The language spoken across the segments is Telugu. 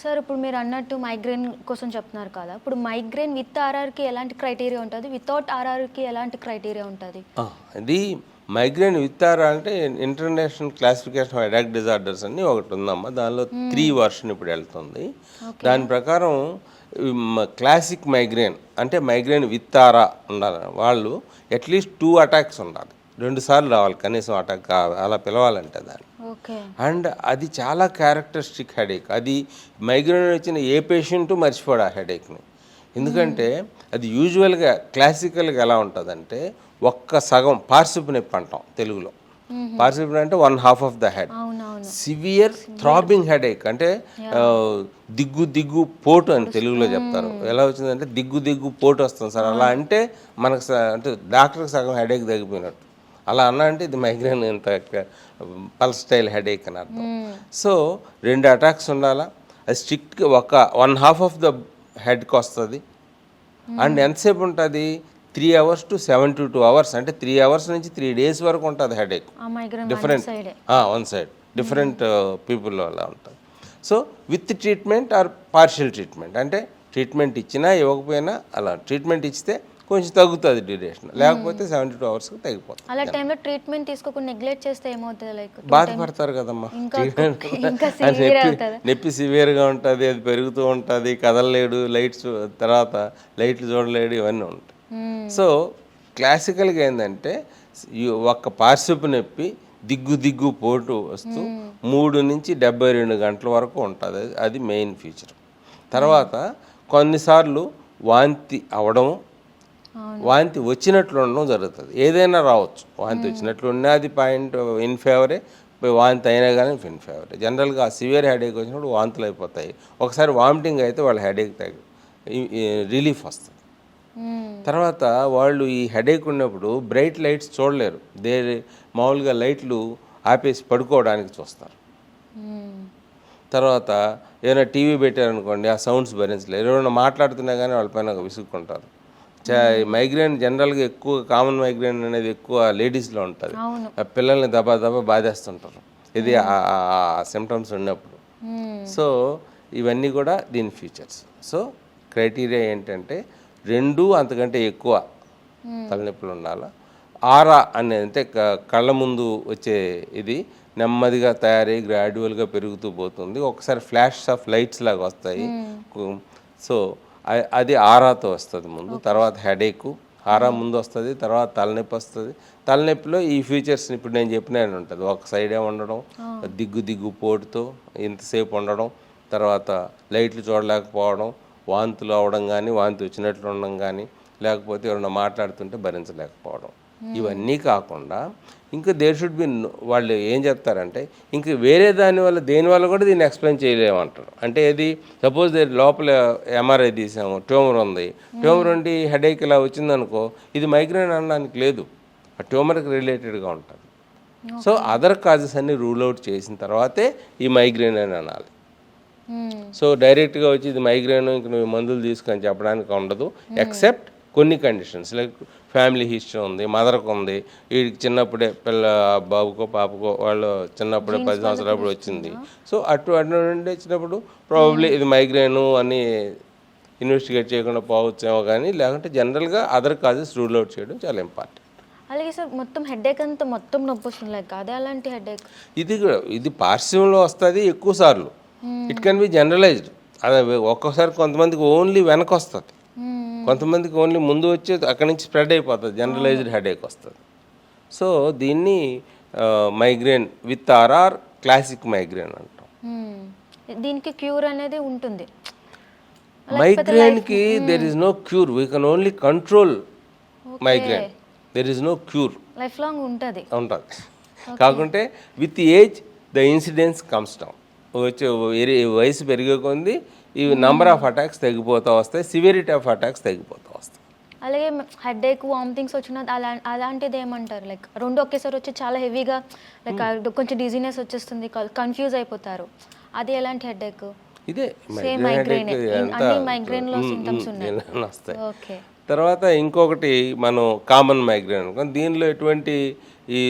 సార్ ఇప్పుడు మీరు అన్నట్టు మైగ్రేన్ కోసం చెప్తున్నారు కదా, ఇప్పుడు మైగ్రేన్ విత్ ఆర్ఆర్కి ఎలాంటి క్రైటీరియా ఉంటుంది, వితౌట్ ఆర్ఆర్కి ఎలాంటి క్రైటీరియా ఉంటుంది? అది మైగ్రేన్ విత్ ఆర్ఆర్ అంటే international classification of headache disorders అని ఒకటి ఉందమ్మా. దానిలో 3 వర్షన్ ఇప్పుడు వెళ్తుంది. దాని ప్రకారం క్లాసిక్ మైగ్రేన్ అంటే మైగ్రేన్ విత్ ఆరా ఉండాలి, వాళ్ళు అట్లీస్ట్ 2 అటాక్స్ ఉండాలి, 2 సార్లు రావాలి కనీసం అటాక్, అలా పిలవాలంటే దాన్ని. అండ్ అది చాలా క్యారెక్టరిస్టిక్ హెడేక్. అది మైగ్రేన్ వచ్చిన ఏ పేషెంట్ మర్చిపోడు ఆ హెడేక్ని. ఎందుకంటే అది యూజువల్గా క్లాసికల్గా ఎలా ఉంటుందంటే ఒక్క సగం పార్శ్వపు నొప్పి అంటాం తెలుగులో. పార్శ్వపు అంటే 1/2 of the head. Severe throbbing headache అంటే దిగ్గు పోటు అని తెలుగులో చెప్తారు. ఎలా వచ్చిందంటే దిగ్గు పోటు వస్తుంది సార్, అలా అంటే మనకు అంటే డాక్టర్కి సగం హెడేక్ తగ్గిపోయినట్టు. అలా అన్నా అంటే ఇది మైగ్రేన్ ఇంత పల్స్ స్టైల్ హెడేక్ అని అర్థం. సో 2 అటాక్స్ ఉండాలా, అది స్ట్రిక్ట్గా 1/2 ఆఫ్ ద హెడ్కి వస్తుంది. అండ్ ఎంతసేపు ఉంటుంది, 3 hours to 72 hours, అంటే 3 hours నుంచి 3 days వరకు ఉంటుంది headache. Different one side different people అలా ఉంటుంది. So with treatment are partial treatment, అంటే ట్రీట్మెంట్ ఇచ్చినా ఇవ్వకపోయినా అలా ట్రీట్మెంట్ ఇస్తే కొంచెం తగ్గుతుంది డ్యూరేషన్, లేకపోతే 72 hours తగ్గిపోతుంది. అలా టైంలో ట్రీట్మెంట్ తీసుకోకుండా నెగ్లెక్ట్ చేస్తే ఏమవుతుంది, లైక్ బాధపడతారు కదమ్మా. నొప్పి సివియర్గా ఉంటుంది, అది పెరుగుతూ ఉంటుంది, కదలలేడు, తర్వాత లైట్లు చూడలేడు, ఇవన్నీ ఉంటాయి. సో క్లాసికల్గా ఏంటంటే ఒక్క పార్శ్వపు నొప్పి దిగ్గు పోటు వస్తూ 3 నుంచి 72 గంటల వరకు ఉంటుంది. అది మెయిన్ ఫీచర్. తర్వాత కొన్నిసార్లు వాంతి అవడం, వాంతి వచ్చినట్లు ఉండడం జరుగుతుంది. ఏదైనా రావచ్చు, వాంతి వచ్చినట్లు ఉన్నా అది పాయింట్ ఇన్ ఫేవరే, వాంతి అయినా కానీ ఇన్ ఫేవరే. జనరల్గా సివియర్ హెడేక్ వచ్చినప్పుడు వాంతులు అయిపోతాయి. ఒకసారి వామిటింగ్ అయితే వాళ్ళ హెడేక్ రిలీఫ్ వస్తుంది. తర్వాత వాళ్ళు ఈ హెడేక్ ఉన్నప్పుడు బ్రైట్ లైట్స్ చూడలేరు, మామూలుగా లైట్లు ఆపేసి పడుకోవడానికి చూస్తారు. తర్వాత ఏదైనా టీవీ పెట్టారనుకోండి, ఆ సౌండ్స్ భరించలేరు, ఎవరైనా మాట్లాడుతున్నా కానీ వాళ్ళ పైన విసుక్కుంటారు. మైగ్రేన్ జనరల్గా ఎక్కువ కామన్ మైగ్రేన్ అనేది ఎక్కువ లేడీస్లో ఉంటుంది. పిల్లల్ని దబా బాధేస్తుంటారు ఇది ఆ సిమ్టమ్స్ ఉన్నప్పుడు. సో ఇవన్నీ కూడా దీని ఫీచర్స్. సో క్రైటీరియా ఏంటంటే 2 అంతకంటే ఎక్కువ తలనొప్పులు ఉండాలి. ఆరా అనేది అంటే కళ్ళ ముందు వచ్చే ఇది నెమ్మదిగా తయారై గ్రాడ్యువల్గా పెరుగుతూ పోతుంది. ఒకసారి ఫ్లాష్ ఆఫ్ లైట్స్ లాగా వస్తాయి. సో అది ఆరాతో వస్తుంది ముందు, తర్వాత హెడేక్, ఆరా ముందు వస్తుంది, తర్వాత తలనొప్పి వస్తుంది. తలనొప్పిలో ఈ ఫీచర్స్ ఇప్పుడు నేను చెప్పిన ఉంటుంది, ఒక సైడే ఉండడం, దిగ్గు పోటుతో ఇంతసేపు ఉండడం, తర్వాత లైట్లు చూడలేకపోవడం, వాంతులు అవడం కానీ, వాంతి వచ్చినట్లు ఉండడం కానీ, లేకపోతే ఎవరైనా మాట్లాడుతుంటే భరించలేకపోవడం. ఇవన్నీ కాకుండా ఇంకా దేర్ షుడ్ బి, వాళ్ళు ఏం చెప్తారంటే ఇంక వేరే దేనివల్ల కూడా దీన్ని ఎక్స్ప్లెయిన్ చేయలేమంటారు. అంటే ఇది సపోజ్ లోపల ఎంఆర్ఐ తీసాము, ట్యూమర్ ఉంది, ట్యూమర్ ఉండి హెడేక్ ఇలా వచ్చిందనుకో, ఇది మైగ్రేన్ అనడానికి లేదు, ఆ ట్యూమర్కి రిలేటెడ్గా ఉంటుంది. సో అదర్ కాజెస్ అన్ని రూల్ అవుట్ చేసిన తర్వాతే ఈ మైగ్రేన్ అని అనాలి. సో డైరెక్ట్గా వచ్చి ఇది మైగ్రేన్ ఇంక నువ్వు మందులు తీసుకొని చెప్పడానికి ఉండదు, ఎక్సెప్ట్ కొన్ని కండిషన్స్, లైక్ ఫ్యామిలీ హిస్టరీ ఉంది, మదర్కి ఉంది, వీడికి చిన్నప్పుడే బాబుకో పాపకో వాళ్ళు చిన్నప్పుడే 10 సంవత్సరాలప్పుడు వచ్చింది. సో అటువంటి వచ్చినప్పుడు ప్రాబబ్లీ ఇది మైగ్రేను అని ఇన్వెస్టిగేట్ చేయకుండా పోవచ్చేమో, కానీ లేకుంటే జనరల్గా అదర్ కాజెస్ రూల్ అవుట్ చేయడం చాలా ఇంపార్టెంట్. అలాగే సార్ మొత్తం హెడేక్ అంతా మొత్తం నొప్పి వస్తుంది, లైక్ అదే అలాంటి హెడేక్ ఇది పార్శ్వంలో వస్తుంది ఎక్కువ సార్లు. It can be generalized. అదే ఒక్కోసారి కొంతమందికి ఓన్లీ వెనక వస్తుంది, కొంతమందికి ఓన్లీ ముందు వచ్చి అక్కడి నుంచి స్ప్రెడ్ అయిపోతుంది, జనరలైజ్డ్ హెడేక్ వస్తుంది. సో దీన్ని migraine with aura classic migraine అంటాం. దీనికి క్యూర్ అనేది ఉంటుంది? మైగ్రేన్కి there is no cure, we can only control migraine, there is no cure. Life long ఉంటుంది. కాకుంటే with age the incidence comes down. వచ్చే వయసు పెరిగే కొంది ఈ నంబర్ ఆఫ్ అటాక్స్ తగ్గిపోతూ వస్తాయి, సివియరిటీ ఆఫ్ అటాక్స్ తగ్గిపోతూ వస్తాయి. అలాగే హెడేక్, వామిటింగ్స్ వచ్చినది అలాంటిది ఏమంటారు, లైక్ 2 ఒకేసారి వచ్చి చాలా హెవీగా, లైక్ కొంచెం డిజీనెస్ వచ్చేస్తుంది, కన్ఫ్యూజ్ అయిపోతారు, అది ఎలాంటి హెడేక్? ఇదే మైగ్రేన్లో సింటమ్స్ ఉన్నాయి. ఓకే. తర్వాత ఇంకొకటి మనం కామన్ మైగ్రేన్ అనుకోండి, దీనిలో ఎటువంటి ఈ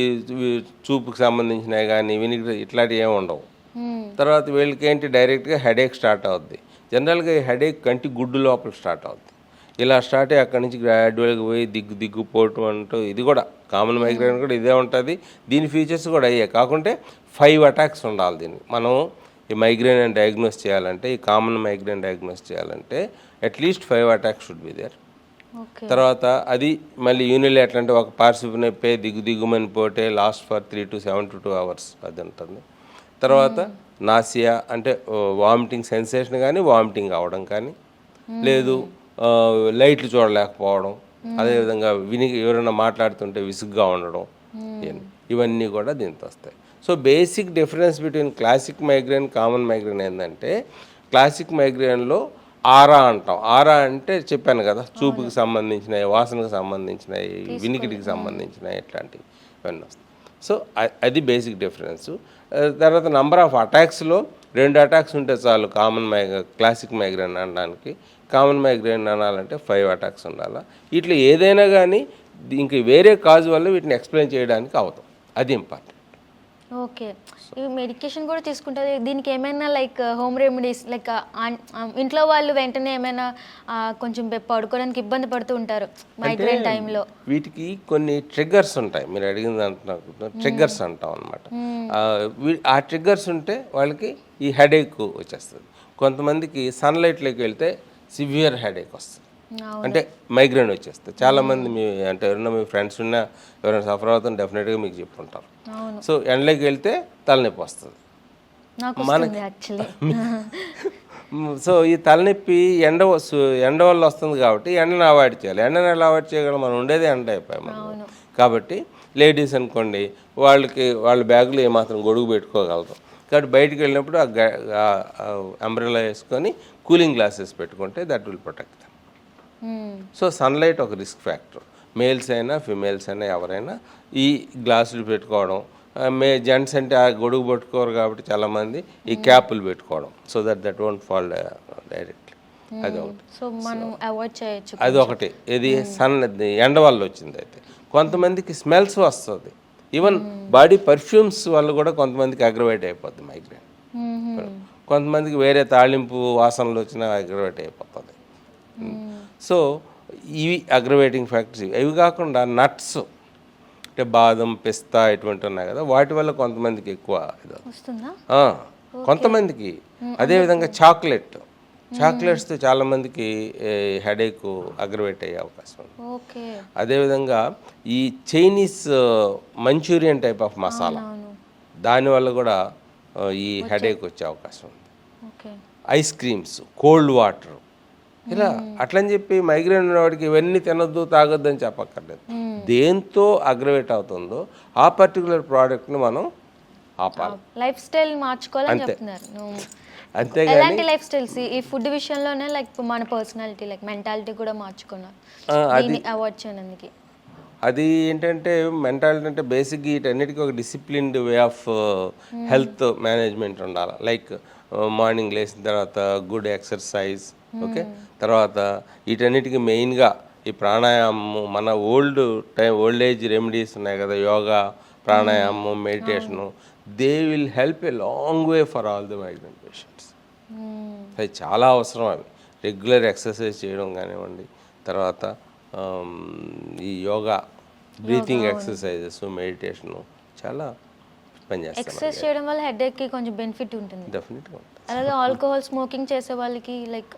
చూపుకి సంబంధించినవి కానీ ఇట్లాంటివి ఏమి ఉండవు. తర్వాత వీళ్ళకి ఏంటి డైరెక్ట్గా హెడేక్ స్టార్ట్ అవుద్ది. జనరల్గా ఈ హెడేక్ కంటి గుడ్డు లోపల స్టార్ట్ అవుద్ది. ఇలా స్టార్ట్ అయ్యి అక్కడి నుంచి గ్రాడ్యువల్గా పోయి దిగ్గుపోవటం అంటూ ఇది కూడా కామన్ మైగ్రేన్ కూడా ఇదే ఉంటుంది. దీని ఫీచర్స్ కూడా అయ్యాయి. కాకుంటే 5 అటాక్స్ ఉండాలి దీన్ని. మనం ఈ మైగ్రేన్ అని డయాగ్నోస్ చేయాలంటే, ఈ కామన్ మైగ్రేన్ డయాగ్నోస్ చేయాలంటే at least 5 attacks should be there. తర్వాత అది మళ్ళీ యూనిలేటర్ అంటే ఒక పార్శ్వ నొప్పి దిగుమని పోతే last for 3 to 7 to 2 hours అది ఉంటుంది. తర్వాత నాసియా అంటే వామిటింగ్ సెన్సేషన్ కానీ వామిటింగ్ అవ్వడం కానీ, లేదు లైట్లు చూడలేకపోవడం, అదేవిధంగా ఎవరైనా మాట్లాడుతుంటే విసుగ్గా ఉండడం, ఇవన్నీ కూడా దీంతో వస్తాయి. So basic difference between classic migraine common migraine ఏంటంటే, క్లాసిక్ మైగ్రేన్లో ఆరా అంటాం. ఆరా అంటే చెప్పాను కదా, చూపుకి సంబంధించినవి, వాసనకు సంబంధించినవి, వినికిడికి సంబంధించినవి, ఇట్లాంటివి ఇవన్నీ వస్తాయి. సో అది బేసిక్ డిఫరెన్స్. తర్వాత నంబర్ ఆఫ్ అటాక్స్లో 2 అటాక్స్ ఉంటే చాలు క్లాసిక్ మైగ్రేన్ అనడానికి. కామన్ మైగ్రేన్ అనాలంటే 5 అటాక్స్ ఉండాలి. ఇట్లా ఏదైనా కానీ ఇంక వేరే కాజ్ వల్ల వీటిని ఎక్స్ప్లెయిన్ చేయడానికి అవదు. అది ఇంపార్టెంట్. ఓకే. ఇవి మెడికేషన్ కూడా తీసుకుంటారు. దీనికి ఏమైనా లైక్ హోమ్ రెమెడీస్ లైక్ ఇంట్లో వాళ్ళు వెంటనే ఏమైనా కొంచెం పడుకోవడానికి ఇబ్బంది పడుతూ ఉంటారు మైగ్రేన్ టైంలో. వీటికి కొన్ని ట్రిగ్గర్స్ ఉంటాయి. మీరు అడిగింది అంటున్నారు, ట్రిగ్గర్స్ అంటాం అనమాట. ఆ ట్రిగ్గర్స్ ఉంటే వాళ్ళకి ఈ హెడేక్ వచ్చేస్తుంది. కొంతమందికి సన్లైట్లోకి వెళ్తే సివియర్ హెడేక్ వస్తుంది, అంటే మైగ్రేన్ వచ్చేస్తుంది. చాలామంది అంటే ఎవరైనా మీ ఫ్రెండ్స్ ఉన్నా ఎవరైనా సఫర్ అవుతుంటే డెఫినెట్గా మీకు చెప్పుకుంటారు. సో ఎండలోకి వెళ్తే తలనొప్పి వస్తుంది మనకి. సో ఈ తలనొప్పి ఎండ వల్ల వస్తుంది కాబట్టి ఎండను అవాయిడ్ చేయాలి. ఎండను ఎలా అవాయిడ్ చేయగలం? మనం ఉండేది ఎండ అయిపోయాం మనం. కాబట్టి లేడీస్ అనుకోండి, వాళ్ళ బ్యాగులో ఏమాత్రం గొడుగు పెట్టుకోగలరు. కాబట్టి బయటికి వెళ్ళినప్పుడు అంబ్రెల్లా వేసుకొని కూలింగ్ గ్లాసెస్ పెట్టుకుంటే that will protect them. So sunlight ఒక రిస్క్ ఫ్యాక్టర్. మేల్స్ అయినా ఫిమేల్స్ అయినా ఎవరైనా ఈ గ్లాసులు పెట్టుకోవడం. జెంట్స్ అంటే ఆ గొడుగు పెట్టుకోరు కాబట్టి చాలామంది ఈ క్యాపులు పెట్టుకోవడం, so that won't fall directly. అది ఒకటి. సో మనం అవాయిడ్ చేయొచ్చు. అది ఒకటి. ఇది ఎండ వల్ల వచ్చింది. అయితే కొంతమందికి స్మెల్స్ వస్తుంది. ఈవెన్ బాడీ పర్ఫ్యూమ్స్ వల్ల కూడా కొంతమందికి అగ్రవేట్ అయిపోద్ది మైగ్రేన్. కొంతమందికి వేరే తాళింపు వాసనలు వచ్చినా అగ్రవేట్ అయిపోతుంది. సో ఇవి అగ్రవేటింగ్ ఫ్యాక్టర్స్. ఇవి కాకుండా నట్స్ అంటే బాదం, పిస్తా ఇటువంటి ఉన్నాయి కదా, వాటి వల్ల కొంతమందికి ఎక్కువ కొంతమందికి. అదేవిధంగా చాక్లెట్స్తో చాలామందికి హెడేక్ అగ్రవేట్ అయ్యే అవకాశం ఉంది. అదేవిధంగా ఈ Chinese Manchurian type of masala, దానివల్ల కూడా ఈ హెడేక్ వచ్చే అవకాశం ఉంది. ఐస్ క్రీమ్స్, కోల్డ్ వాటర్, ఇలా అట్లని చెప్పి మైగ్రేన్ ఉన్నవాడికి ఇవన్నీ తినొద్దు తాగొద్దు అని చెప్పక్కర్లేదు. దేంతో అగ్రవేట్ అవుతుందో ఆ పర్టికులర్ ప్రోడక్ట్ని మనం ఆపాలి. లైఫ్ స్టైల్ మార్చుకోవాలని చెప్తున్నారు. అంతేగాని ఎలాంటి లైఫ్ స్టైల్స్ ఈ ఫుడ్ విషయంలోనే లైక్ మన పర్సనాలిటీ లైక్ మెంటాలిటీ కూడా మార్చుకున్నారు అవాయిడ్ చేయడానికి. అది ఏంటంటే మెంటాలిటీ అంటే బేసిక్గా వీటన్నిటికీ ఒక disciplined way of health management ఉండాలి. లైక్ మార్నింగ్ లేచిన తర్వాత గుడ్ ఎక్సర్సైజ్, ఓకే. తర్వాత వీటన్నిటికీ మెయిన్గా ఈ ప్రాణాయామం, మన ఓల్డ్ ఏజ్ రెమెడీస్ ఉన్నాయి కదా, యోగా, ప్రాణాయామం, meditation, they will help a long way for all the migraine patients. అది చాలా అవసరం. అవి రెగ్యులర్ ఎక్సర్సైజ్ చేయడం కానివ్వండి, తర్వాత ఈ యోగా, బ్రీతింగ్ ఎక్సర్సైజెస్, మెడిటేషను చాలా పనిచేస్తాయి. ఎక్సర్సైజ్ చేయడం వల్ల హెడేక్కి కొంచెం బెనిఫిట్ ఉంటుంది. డెఫినెట్గా ఉంటుంది. అలాగే ఆల్కహాల్ స్మోకింగ్ చేసే వాళ్ళకి లైక్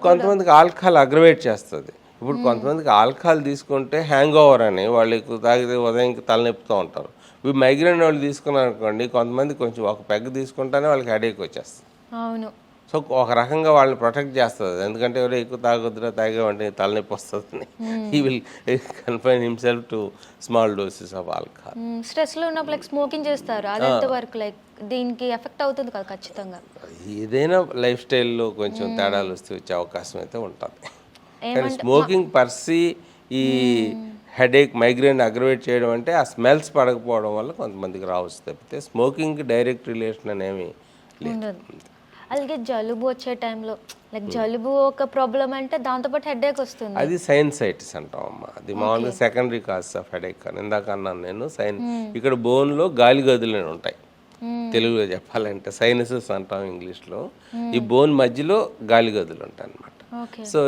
కొంతమందికి ఆల్కహాల్ అగ్రవేట్ చేస్తుంది. ఇప్పుడు కొంతమందికి ఆల్కహాల్ తీసుకుంటే హ్యాంగ్ ఓవర్ అని వాళ్ళకి తాగితే ఉదయంకి తలనొప్పుతూ ఉంటారు. ఇవి మైగ్రేన్ వాళ్ళు తీసుకున్నారు అనుకోండి, కొంతమంది కొంచెం ఒక పెగ్ తీసుకుంటేనే వాళ్ళకి హెడేక్ వచ్చేస్తుంది. అవును. సో ఒక రకంగా వాళ్ళని ప్రొటెక్ట్ చేస్తుంది. ఎందుకంటే ఎవరు ఎక్కువ తాగొద్దురా, తాగేవంటే తలనొప్పి వస్తుంది. He will confine himself to small doses of alcohol. స్ట్రెస్లో ఉన్నప్పుడు లైక్ స్మోకింగ్ చేస్తారు, అదంత వరకు లైక్ దీనికి ఎఫెక్ట్ అవుతుంది కదా ఖచ్చితంగా. ఏదైనా లైఫ్ స్టైల్లో కొంచెం తేడాలు వస్తే వచ్చే అవకాశం అయితే ఉంటుంది. కానీ స్మోకింగ్ పర్సీ ఈ హెడేక్, మైగ్రేన్ అగ్రవేట్ చేయడం అంటే ఆ స్మెల్స్ పడకపోవడం వల్ల కొంతమందికి రావచ్చు తప్పితే స్మోకింగ్కి డైరెక్ట్ రిలేషన్ అనేవి లేదు. అలాగే జలుబు వచ్చే టైంలో లైక్ జలుబు ఒక ప్రాబ్లం అంటే దాంతోపాటు హెడేక్ వస్తుంది. అది సైనసైటిస్ అంటాం అమ్మ. అది మామూలుగా సెకండరీ కాజ్ ఆఫ్ హెడేక్ అని ఇందాక అన్నాను నేను. ఇక్కడ బోన్లో గాలి గదులు ఉంటాయి. తెలుగులో చెప్పాలంటే సైనసెస్ అంటాం ఇంగ్లీష్లో. ఈ బోన్ మధ్యలో గాలి గదులు ఉంటాయి అన్నమాట. ఓకే. సో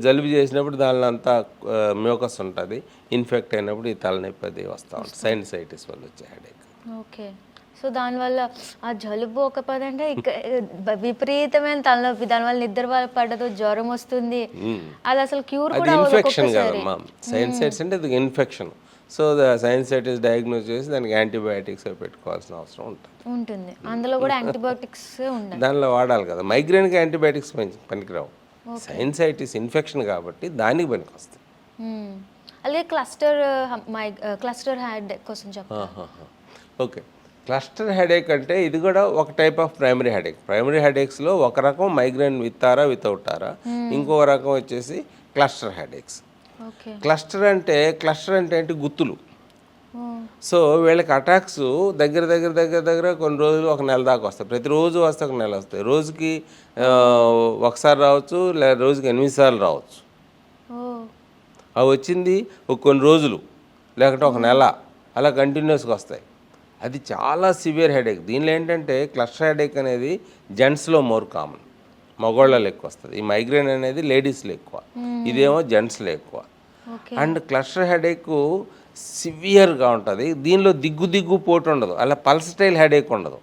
జలుబు చేసినప్పుడు దానిలో అంతా మ్యూకస్ ఉంటుంది, ఇన్ఫెక్ట్ అయినప్పుడు ఈ తలనొప్పి అది వస్తూ ఉంటుంది, సైనసైటిస్ వల్ల వచ్చే హెడేక్. ఓకే. సో దానివల్ల ఆ జలుబు ఒక పది అంటే విపరీతమైన తలనొప్పి, దానివల్ల నిద్ర పడదు, జ్వరం వస్తుంది, అది అసలు క్యూర్ అది కూడా అవ్వదు ఇన్ఫెక్షన్ ఒక్కొక్కసారి. కదమ్మా, సైనసైటిస్ అంటే అది ఇన్ఫెక్షన్. సో సైనసైటిస్ డయాగ్నోస్ చేసి దానికి యాంటీబయాటిక్స్ పెట్టుకోవాల్సిన అవసరం ఉంటుంది. అందులో కూడా యాంటీబయాటిక్స్ ఉండాలి, దానిలో వాడాలి కదా. మైగ్రేన్కి యాంటీబయాటిక్స్ పనికిరావు, సైనసైటిస్ ఇన్ఫెక్షన్ కాబట్టి దానికి పనికి వస్తాయి. అలాగే క్లస్టర్ హెడ్ కోసం చెప్పండి. ఓకే, క్లస్టర్ హెడేక్ అంటే ఇది కూడా ఒక type of primary headache. Primary హెడేక్స్లో ఒక రకం మైగ్రేన్ విత్ వితౌటారా, ఇంకో రకం వచ్చేసి క్లస్టర్ హెడేక్స్. క్లస్టర్ అంటే ఏంటి, గుత్తులు. సో వీళ్ళకి అటాక్స్ దగ్గర కొన్ని రోజులు ఒక నెల దాకా వస్తాయి, ప్రతిరోజు వస్తే ఒక నెల వస్తాయి, రోజుకి ఒకసారి రావచ్చు, లేదా రోజుకి 8 సార్లు రావచ్చు. అవి వచ్చింది కొన్ని రోజులు లేకపోతే ఒక నెల అలా కంటిన్యూస్గా వస్తాయి. అది చాలా సివియర్ హెడేక్. దీనిలో ఏంటంటే క్లస్టర్ హెడేక్ అనేది జెంట్స్లో మోర్ కామన్, మగవాళ్ళలో ఎక్కువ వస్తుంది. ఈ మైగ్రేన్ అనేది లేడీస్లో ఎక్కువ, ఇదేమో జెంట్స్లో ఎక్కువ. అండ్ క్లస్టర్ హెడేక్ సివియర్గా ఉంటుంది. దీనిలో దిగ్గు పోటు ఉండదు, అలా పల్స్టైల్ హెడేక్ ఉండదు.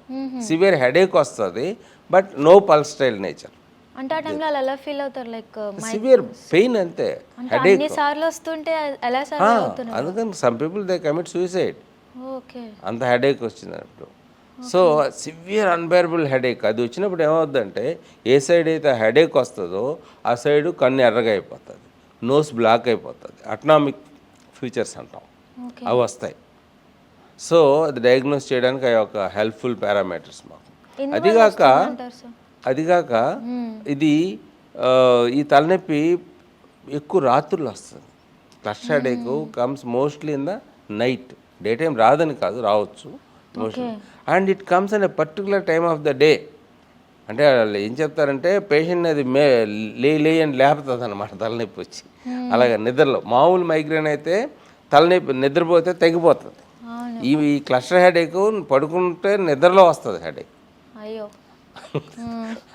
సివియర్ హెడేక్ వస్తుంది బట్ నో పల్స్టైల్ నేచర్. అంటే ఆ టైంలో అలా ఎలా ఫీల్ అవుతారు, లైక్ సివియర్ పెయిన్ అంతే, హెడేక్. సార్లు వస్తుంటే ఎలా సార్లు అవుతున్నారు? అందుకని some people they commit suicide, okay, అంత హెడేక్ వచ్చినప్పుడు. సో సివియర్ అన్బేరబుల్ హెడేక్ అది వచ్చినప్పుడు ఏమవుద్దంటే, ఏ సైడ్ అయితే హెడేక్ వస్తుందో ఆ సైడు కన్ను ఎర్రగా అయిపోతుంది, నోస్ బ్లాక్ అయిపోతుంది, అటనామిక్ ఫీచర్స్ అంటాం, అవి వస్తాయి. సో అది డయాగ్నోస్ చేయడానికి అవి ఒక హెల్ప్ఫుల్ పారామీటర్స్ మాకు. అదిగాక ఇది ఈ తలనొప్పి ఎక్కువ రాత్రులు వస్తుంది. Cluster headache comes mostly in the night, day time రాదని కాదు, రావచ్చు mostly. And it comes an a particular time of the day. అంటే వాళ్ళు ఏం చెప్తారంటే పేషెంట్ అది లే అని లేపుతుంది అనమాట తలనొప్పి వచ్చి. అలాగే నిద్రలో మామూలు మైగ్రేన్ అయితే తలనొప్పి నిద్రపోతే తగ్గిపోతుంది. ఈ క్లస్టర్ హెడేక్ పడుకుంటే నిద్రలో వస్తుంది హెడేక్. అయ్యో,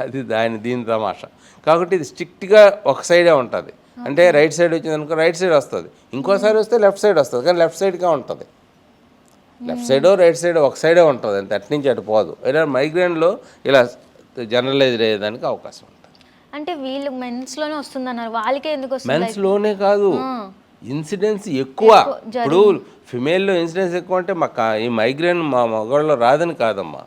అది దీని తమాషా. కాబట్టి ఇది స్ట్రిక్ట్గా ఒక సైడే ఉంటుంది. అంటే రైట్ సైడ్ వచ్చింది అనుకో రైట్ సైడ్ వస్తుంది, ఇంకోసారి వస్తే లెఫ్ట్ సైడ్ వస్తుంది, కానీ లెఫ్ట్ సైడ్గా ఉంటుంది. లెఫ్ట్ సైడో రైట్ సైడ్ ఒక సైడే ఉంటుంది, అంతే, అటు నుంచి అటు పోదు. ఇలా మైగ్రేన్లో ఇలా జనరలైజ్ అయ్యేదానికి అవకాశం ఉంటుంది. అంటే వీళ్ళు మెన్స్లోనే వస్తుంది అన్నారు, వాళ్ళకే ఎందుకు వస్తుంది? మెన్స్లోనే కాదు, ఇన్సిడెన్స్ ఎక్కువ. ఇప్పుడు ఫిమేల్లో ఇన్సిడెన్స్ ఎక్కువ అంటే ఈ మైగ్రేన్ మా మగవాళ్ళలో రాదని కాదమ్మా,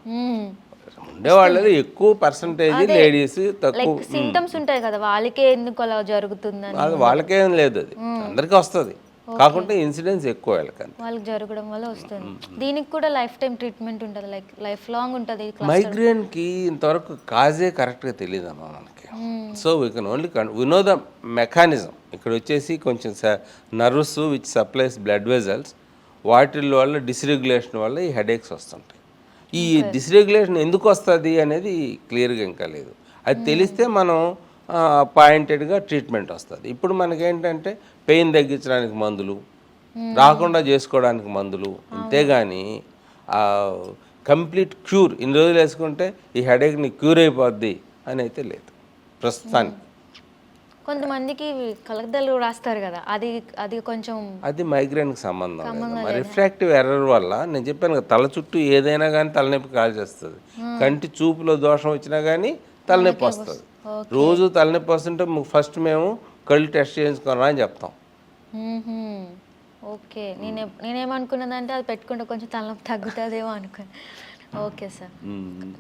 ఉండేవాళ్ళలో ఎక్కువ పర్సంటేజ్ లేడీస్, తక్కువ సింటమ్స్ ఉంటాయి కదా, వాళ్ళకే ఎందుకు అలా జరుగుతుందని. వాళ్ళకేం లేదు, అది అందరికీ వస్తుంది, కాకుంటే ఇన్సిడెన్స్ ఎక్కువ వాళ్ళకి జరగడం వల్ల వస్తుంది. దీనికి కూడా లైఫ్ టైం ట్రీట్మెంట్ ఉంటుంది, లైక్ లైఫ్ లాంగ్ ఉంటుంది. మైగ్రేన్కి ఇంతవరకు కాజే కరెక్ట్గా తెలియదమ్మా మనకి. So we can only know the mechanism. ఇక్కడ వచ్చేసి కొంచెం nerves which supplies blood vessels, వాటి వల్ల డిస్రెగ్యులేషన్ వల్ల ఈ హెడేక్స్ వస్తుంటాయి. ఈ డిస్రెగ్యులేషన్ ఎందుకు వస్తుంది అనేది క్లియర్గా ఇంకా లేదు. అది తెలిస్తే మనం పాయింటెడ్గా ట్రీట్మెంట్ వస్తుంది. ఇప్పుడు మనకేంటంటే పెయిన్ తగ్గించడానికి మందులు, రాకుండా చేసుకోవడానికి మందులు, అంతేగాని కంప్లీట్ క్యూర్ ఇన్ని రోజులు వేసుకుంటే ఈ హెడేక్ని క్యూర్ అయిపోద్ది అని అయితే లేదు ప్రస్తుతానికి. కొంతమందికి కలగదలు రాస్తారు కదా, అది కొంచెం అది మైగ్రేన్కి సంబంధం లేదు. రిఫ్రాక్టివ్ ఎర్రర్ వల్ల నేను చెప్పాను కదా, తల చుట్టూ ఏదైనా కానీ తలనొప్పి కాల్చేస్తుంది. కంటి చూపులో దోషం వచ్చినా కానీ తలనొప్పి వస్తుంది. రోజు తలనొప్పి వస్తుంటే ఫస్ట్ మేము కళ్ళు టెస్ట్ చేయించుకోరా అని చెప్తాం. ఓకే, నేనేమనుకున్నదంటే అది పెట్టుకుంటే కొంచెం తలనొప్పి తగ్గుతుందేమో అనుకున్నాను. Okay sir.